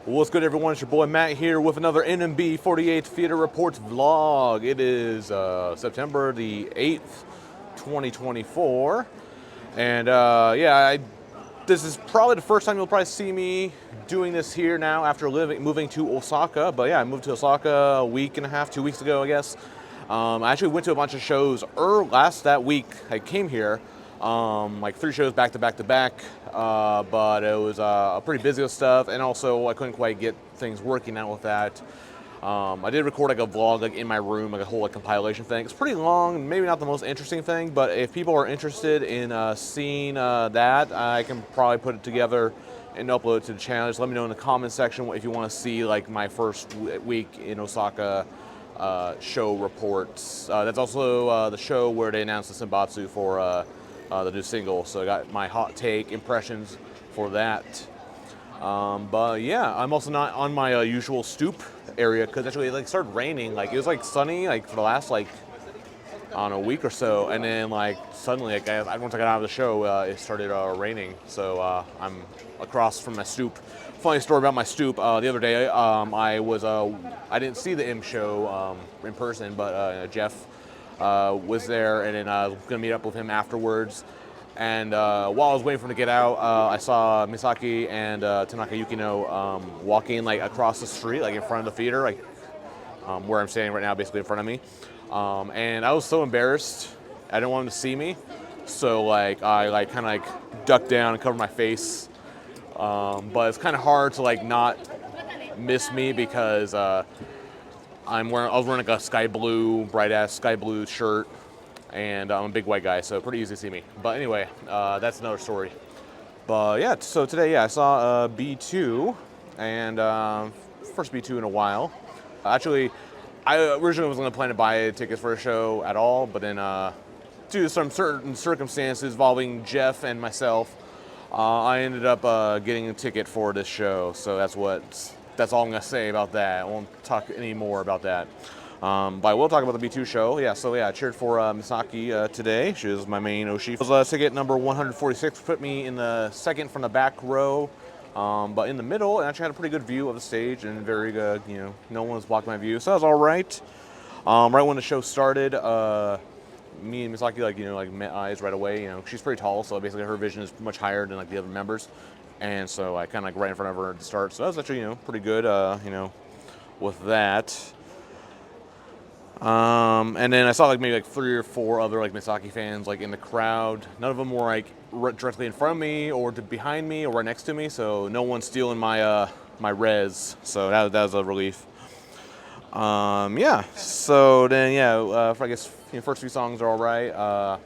What's good, everyone? It's your boy Matt here with another NMB48 Theater Reports vlog. It is September the 8th, 2024. And this is probably the first time you'll probably see me doing this here now after moving to Osaka. But yeah, I moved to Osaka a week and a half, 2 weeks ago, I guess. I actually went to a bunch of shows that week I came here. Like 3 shows back to back to back, but it was pretty busy with stuff, and also I couldn't quite get things working out with that. I did record like a vlog like in my room, like a whole like compilation thing. It's pretty long, maybe not the most interesting thing, but if people are interested in seeing that, I can probably put it together and upload it to the channel. Just let me know in the comment section if you want to see like my first week in Osaka show reports. That's also the show where they announced the Senbatsu for the new single, so I got my hot take impressions for that. But yeah, I'm also not on my usual stoop area because actually it like started raining. Like it was like sunny like for the last like on a week or so, and then like suddenly like once I got out of the show, it started raining. So I'm across from my stoop. Funny story about my stoop. The other day, I didn't see the M show in person, but Jeff was there, and then I was gonna meet up with him afterwards. And while I was waiting for him to get out, I saw Misaki and Tanaka Yukino walking like across the street, like in front of the theater, like where I'm standing right now, basically in front of me. And I was so embarrassed. I didn't want him to see me, so like I like kind of like ducked down and covered my face. But it's kind of hard to like not miss me because I was wearing like a sky blue, bright ass sky blue shirt, and I'm a big white guy, so pretty easy to see me. But anyway, that's another story. But yeah, so today, yeah, I saw B2, and first B2 in a while. Actually, I originally wasn't going to plan to buy tickets for a show at all, but then due to some certain circumstances involving Jeff and myself, I ended up getting a ticket for this show. So that's all I'm going to say about that. I won't talk any more about that. But I will talk about the B2 show. Yeah, so yeah, I cheered for Misaki today. She was my main Oshi. Ticket number 146 put me in the second from the back row, but in the middle, and actually had a pretty good view of the stage and very good, no one was blocking my view, so that was all right. Right when the show started, me and Misaki met eyes right away. She's pretty tall, so basically her vision is much higher than like the other members, and so I kind of like right in front of her at the start. So that was actually pretty good, with that. And then I saw like maybe like 3 or 4 other like Misaki fans like in the crowd. None of them were like directly in front of me or behind me or right next to me, so no one's stealing my my res. So that was a relief. Yeah. So then I guess first few songs are all right. I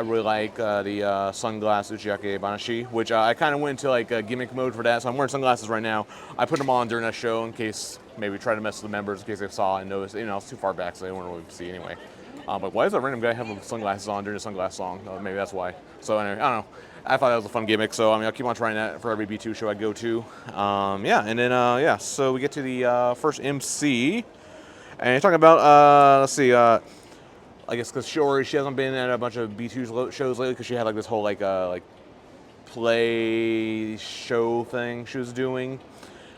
really like the sunglass Uchiake Banashi, which I kind of went into like gimmick mode for that. So I'm wearing sunglasses right now. I put them on during that show in case maybe try to mess with the members in case they saw and noticed. It's too far back, so they won't really see anyway. But why is that random guy having sunglasses on during a sunglass song? Maybe that's why. So anyway, I don't know. I thought that was a fun gimmick, so I'll keep on trying that for every B2 show I go to. And then so we get to the first MC, and you're talking about let's see. I guess because Shiori, she hasn't been at a bunch of B2 shows lately because she had like this whole like play show thing she was doing,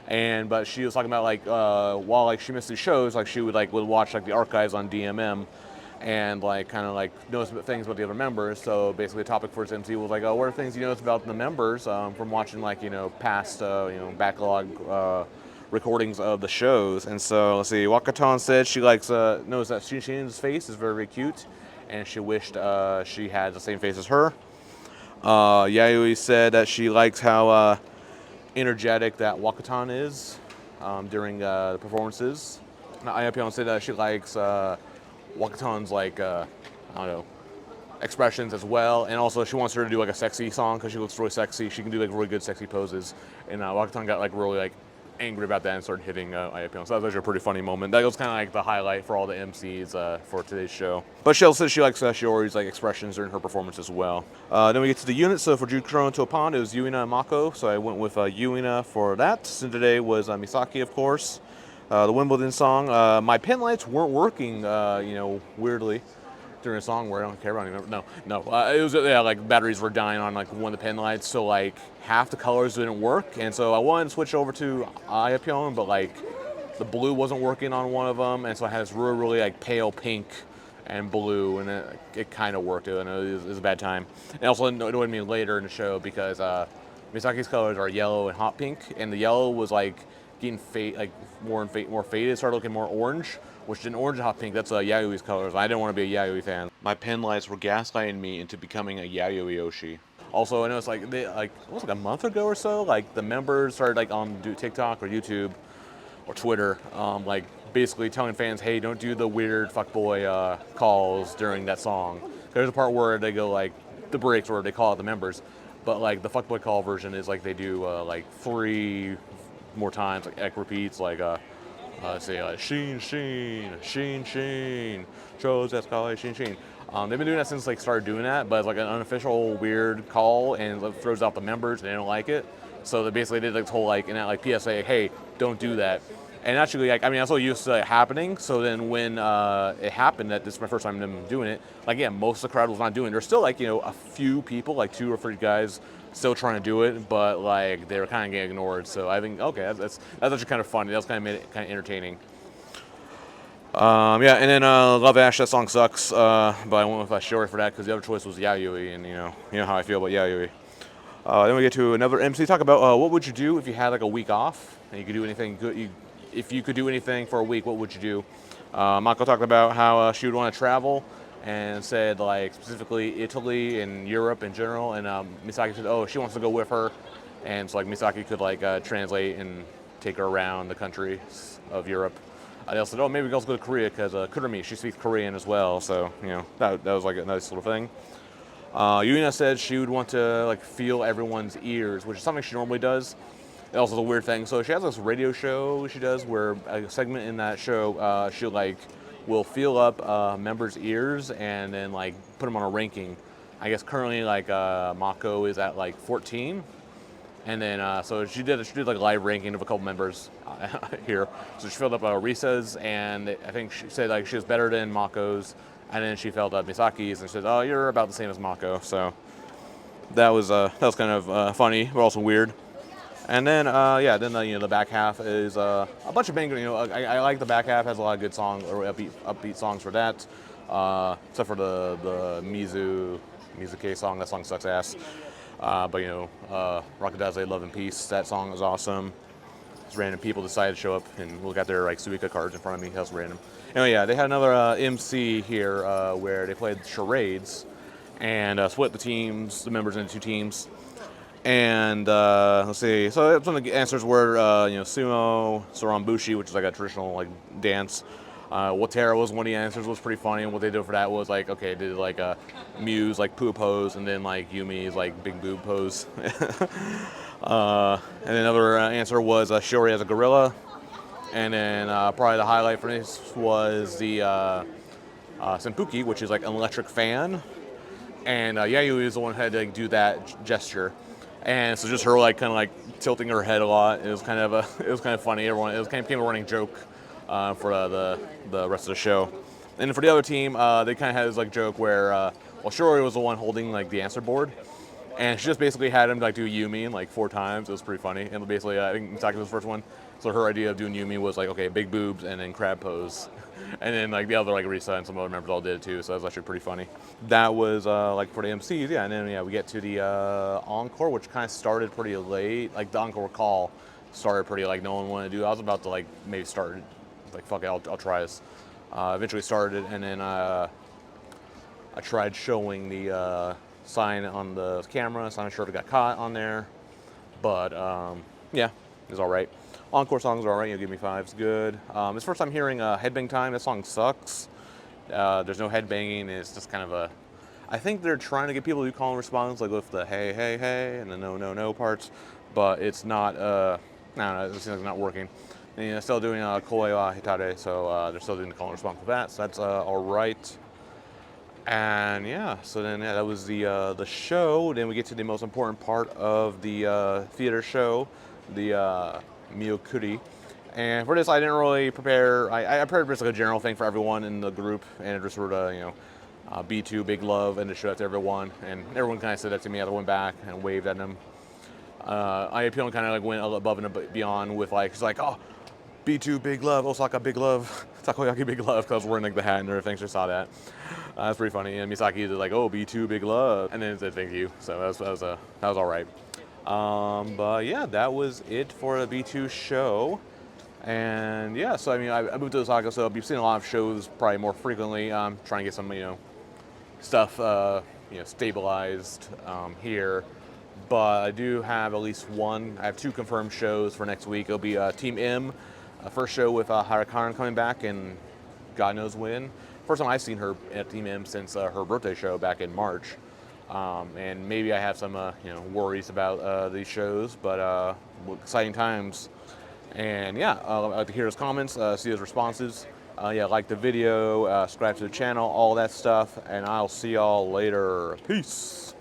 but she was talking about like while like she missed these shows, like she would watch like the archives on DMM and like kind of like notice things about the other members. So basically the topic for its MC was like, oh, what are things you notice about the members from watching like past backlog recordings of the shows. And so let's see, Wakatan said she likes knows that Shinshin's face is very, very cute, and she wished she had the same face as her. Yayoi said that she likes how energetic that Wakatan is during the performances. Ayapion said that she likes Wakatan's like I don't know, expressions as well, and also she wants her to do like a sexy song because she looks really sexy. She can do like really good sexy poses, and Wakatan got like really like angry about that and started hitting Ayapion. So that was actually a pretty funny moment. That was kind of like the highlight for all the MCs for today's show. But she also says she likes Shiori's like expressions during her performance as well. Then we get to the units. So for Jukron to Pond, it was Yuina and Mako. So I went with Yuina for that. And today was Misaki, of course. The Wimbledon song. My Penlights weren't working, weirdly. during a song where I don't care about any members. No. It was like batteries were dying on like one of the Penlights, so like half the colors didn't work, and so I wanted to switch over to Iapyeon, but like the blue wasn't working on one of them, and so I had this really like pale pink and blue, and it kind of worked. And it was a bad time. And also annoyed me later in the show because Misaki's colors are yellow and hot pink, and the yellow was like getting more faded, started looking more orange, which in orange and hot pink, that's Yayui's colors. I didn't want to be a Yayui fan. My Penlights were gaslighting me into becoming a Yayui Yoshi. Also, I noticed like it was like a month ago or so, like the members started like on TikTok or YouTube or Twitter, like basically telling fans, hey, don't do the weird fuckboy calls during that song. There's a part where they go like the breaks where they call out the members, but like the fuckboy call version is like they do like 3 more times, like repeats, like say Sheen, chose escalate, Sheen. They've been doing that since like started doing that, but it's like an unofficial weird call and it throws out the members and they don't like it. So they basically did like this whole like in that like PSA, hey, don't do that. And actually, like, I mean, I'm so used to it happening. So then when it happened, that this is my first time them doing it, like, yeah, most of the crowd was not doing it. There's still like, a few people, like 2 or 3 guys still trying to do it, but like they were kind of getting ignored. So I think, okay, that's actually kind of funny. That was kind of made it kind of entertaining. Yeah, and then Love Ash, that song sucks, but I went with Shiori for that because the other choice was Yayui, and you know how I feel about Yayui. Then we get to another MC. Talk about what would you do if you had like a week off and you could do anything good. If you could do anything for a week, what would you do? Mako talked about how she would want to travel and said like specifically Italy and Europe in general. And Misaki said, oh, she wants to go with her, and so like Misaki could like translate and take her around the countries of Europe. They also said, oh, maybe we can also go to Korea because Kurumi, she speaks Korean as well. So that was like a nice little thing. Yuna said she would want to like feel everyone's ears, which is something she normally does. It also is a weird thing. So she has this radio show she does where a segment in that show she will feel up members' ears and then like put them on a ranking. I guess currently like Mako is at like 14, and then so she did like a live ranking of a couple members here. So she filled up Risa's, and I think she said like she was better than Mako's, and then she filled up Misaki's and said, oh, you're about the same as Mako. So that was kind of funny, but also weird. And then, then the back half is a bunch of bangers. I like the back half, has a lot of good songs or upbeat songs for that. Except for the Mizuke song. That song sucks ass. But Rockadaze, Love and Peace. That song is awesome. Just random people decided to show up and look at their like Suica cards in front of me. That's random. Anyway, yeah, they had another MC here where they played charades and split the members into 2 teams. And let's see. So some of the answers were, sumo, sorambushi, which is like a traditional like dance. Watera was one of the answers. Was pretty funny. And what they did for that was like, okay, they did like a Muse like poo pose, and then like Yumi's like big boob pose. And another answer was Shiori as a gorilla. And then probably the highlight for this was the senpuki, which is like an electric fan. And Yayui is the one who had to like, do that gesture. And so just her like kind of like tilting her head a lot. It was kind of funny. It became a running joke for the rest of the show. And for the other team, they kind of had this like joke where Shiori was the one holding like the answer board, and she just basically had him like do Yumi like 4 times. It was pretty funny. And basically, I think Misaki was the first one. So her idea of doing Yumi was like, okay, big boobs and then crab pose. And then like the other like Risa and some other members all did it too, so that was actually pretty funny. That was like for the MCs, yeah. And then we get to the encore, which kind of started pretty late. Like the encore call started pretty like no one wanted to do. I was about to like maybe start like fuck it, I'll try this. Eventually started, and then I tried showing the sign on the camera, so I'm sure it got caught on there. But yeah, it was all right. Encore songs are all right. Give me 5's good. It's first time hearing Headbang Time. That song sucks. There's no headbanging. It's just kind of I think they're trying to get people to do call and response, like with the hey, hey, hey, and the no, no, no parts. But it's not, no, it seems like it's not working. And they're still doing Koe wa Hitare, so they're still doing the call and response with that. So that's all right. And yeah, so then that was the show. Then we get to the most important part of the theater show, the Miyokuri. And for this, I didn't really prepare. I prepared just like a general thing for everyone in the group, and just sort of, B2, big love, and to show that to everyone. And everyone kind of said that to me. I went back and waved at them. IAPL kind of like went above and beyond with like, he's like, oh, B2, big love, Osaka, big love, Takoyaki, big love, because I was wearing like the hat and everything, so I saw that. That's pretty funny. And Misaki did like, oh, B2, big love, and then said thank you. So that was all right. But yeah, that was it for the B2 show. And yeah, so I mean, I moved to Osaka, so I'll be seeing a lot of shows probably more frequently. I'm trying to get some, stuff, stabilized here. But I do have at least one. I have 2 confirmed shows for next week. It'll be Team M, first show with Harakaran coming back, and God knows when. First time I've seen her at Team M since her birthday show back in March. And maybe I have some, worries about these shows, but exciting times. And yeah, I'd like to hear his comments, see his responses. Like the video, subscribe to the channel, all that stuff, and I'll see y'all later. Peace.